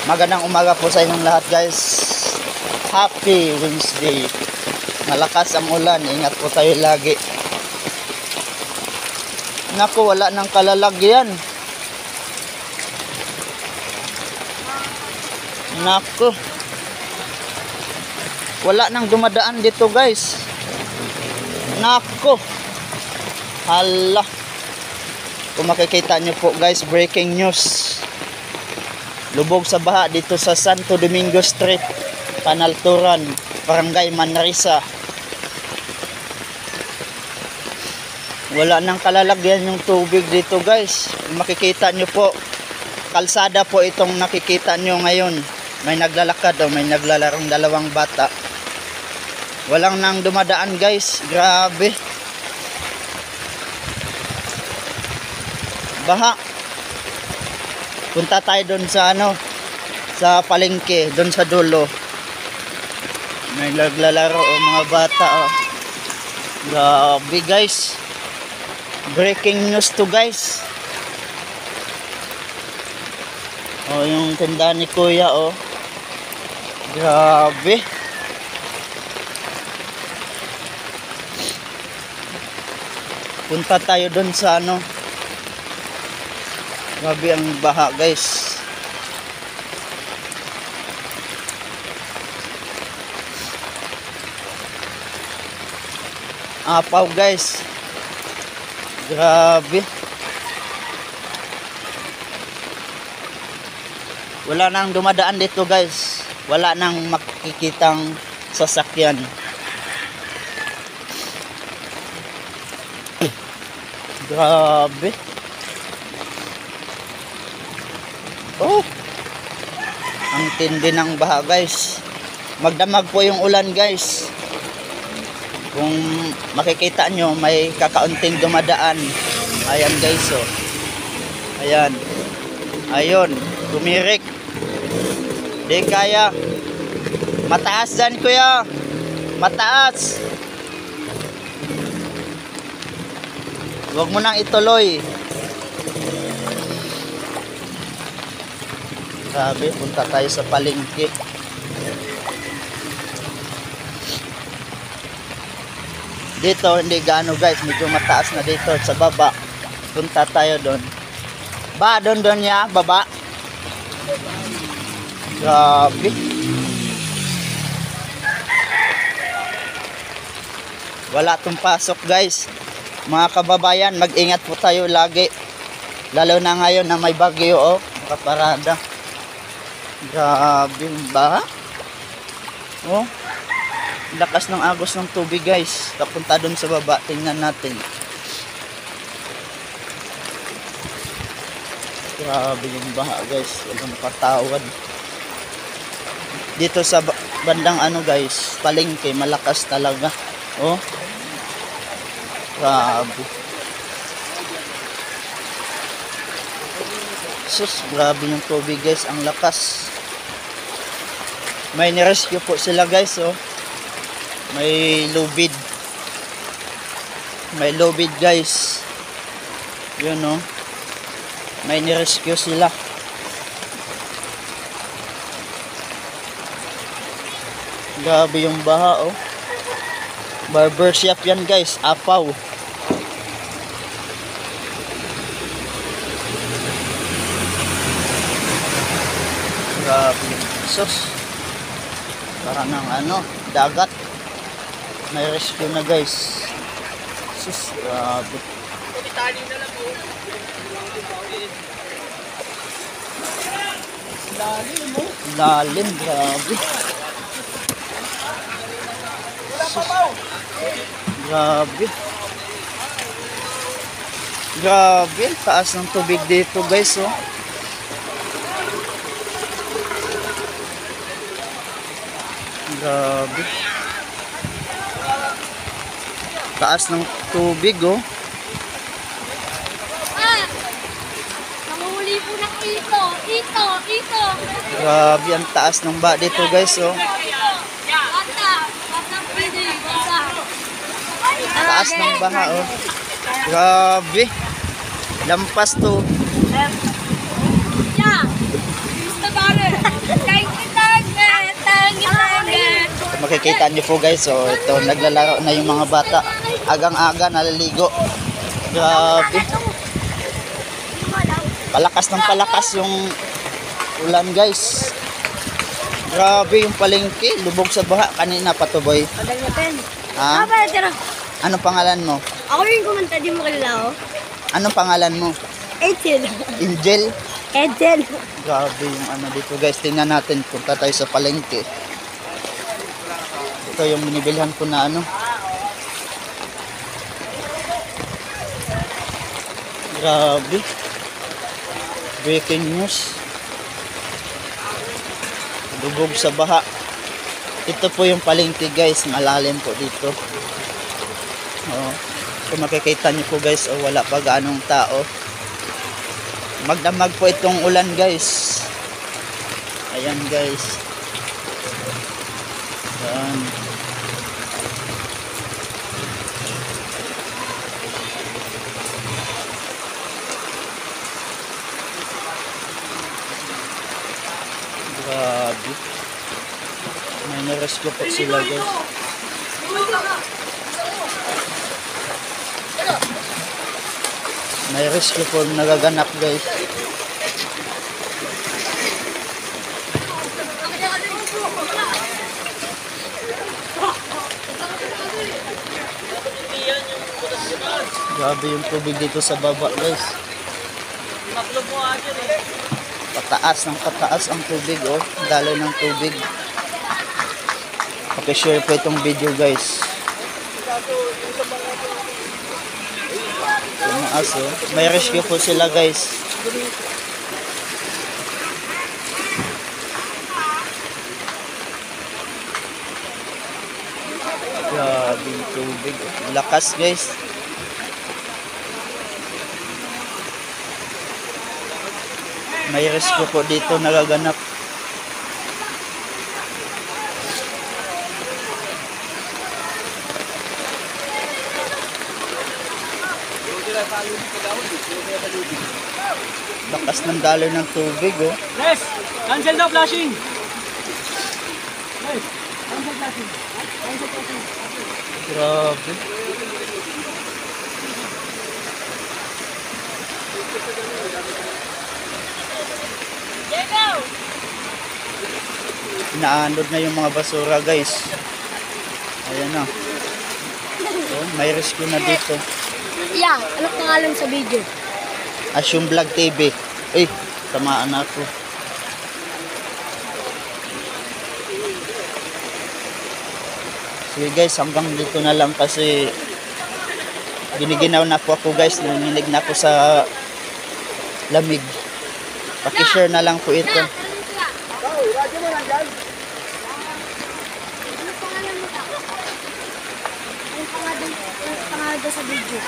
Magandang umaga po sa inyong lahat, guys. Happy Wednesday. Malakas ang ulan, ingat po tayo lagi. Naku, wala nang kalalagyan. Naku, wala nang dumadaan dito, guys. Naku, hala. Kung makikita nyo po, guys, breaking news. Lubog sa baha dito sa Santo Domingo Street, Panalturan, Barangay Manresa. Wala nang kalalagyan yung tubig dito, guys. Makikita nyo po, kalsada po itong nakikita nyo ngayon. May naglalakad o may naglalarong dalawang bata. Walang nang dumadaan, guys. Grabe. Baha. Punta tayo doon sa sa palengke, doon sa dulo. May naglalaro mga bata. Grabe, guys. Breaking news to, guys. Yung tindahan ni Kuya, Grabe. Punta tayo doon sa Grabe ang baha, guys. Apaw, guys. Grabe. Wala nang dumadaan dito, guys. Wala nang makikitang sasakyan. Grabe. Ang tindi ng baha, guys. Magdamag po yung ulan, guys. Kung makikita nyo, may kakaunting dumadaan. Ayan, guys, Ayan. Ayun, tumirik. Di kaya. Mataas dyan, Kuya. Mataas. Huwag mo nang ituloy. Grabe, punta tayo sa palengke. Dito hindi gaano, guys, medyo mataas na dito sa baba. Punta tayo doon. Doon niya, baba. Grabe. Wala tong pasok, guys. Mga kababayan, mag-ingat po tayo lagi. Lalo na ngayon na may bagyo, nakaparada. Grabe ba? Lakas ng agos ng tubig, guys. Kapunta doon sa baba. Tingnan natin. Grabe yung baha, guys. Walang patawad. Dito sa bandang guys, palengke, malakas talaga. Grabe. Sus, grabe yung tubig, guys. Ang lakas. May nirescue po sila, guys, May lubid. May lubid, guys. Yun, May nirescue sila. Grabe yung baha, Barber shop yan, guys. Apaw. Grabe. Sus. Para ng dagat. May rescue na, guys. Sus, grabe. Lalim, grabe. Sus. Grabe. Grabe, taas ng tubig dito, guys, Grabe. Taas ng tubig, Namumuli po ng ito. Grabe, ang taas ng baha dito, guys, Taas ng baha, Grabe. Lampas to. Yeah. Mr. Barber. makikita niyo po guys. So ito, naglalaro na yung mga bata. Agang-aga naliligo. Grabe. Palakas ng palakas yung ulan guys. Grabe yung palengke. Lubog sa baha. Kanina pa to boy. Padal natin. Ha? Tira. Anong pangalan mo? Ako yung kumanta, di mo kilala ako. Anong pangalan mo? Angel. Angel? Angel. Grabe yung ano dito guys. Tingnan natin. Punta tayo sa palengke. Ito yung binibilhan ko na ano. Grabe. Breaking news. Lubog sa baha. Ito po yung palengke guys. Malalim po dito. Oh. Kung makikita niyo po guys, oh, wala pa gaanong tao. Magdamag po itong ulan guys. Ayan guys. Ayan. Grabe. May na-rescue po sila guys. May rescue po nagaganap guys. Grabe yung tubig dito sa baba guys. Pataas ang tubig oh. Daloy ng tubig. Paki-share po itong video guys. Tumaas oh. May rescue po sila guys. Grabe yung tubig. Lakas guys. May rescue po dito nagaganap. Lakas ng daloy ng tubig oh. Yes! Cancel daw flashing! Yes! Cancel flashing! Cancel flashing! Grabe. Inaanod na yung mga basura guys. Ayan na. Oh, may rescue na dito. Yeah, ano pangalan sa video? Asyong Vlog TV. Eh, tamaan ako. Sige guys, hanggang dito na lang kasi giniginaw na po ako guys. Nanginig na ako sa lamig. Paki-share na lang po ito. Ano pangalan mo ta? Ano pangalan sa video?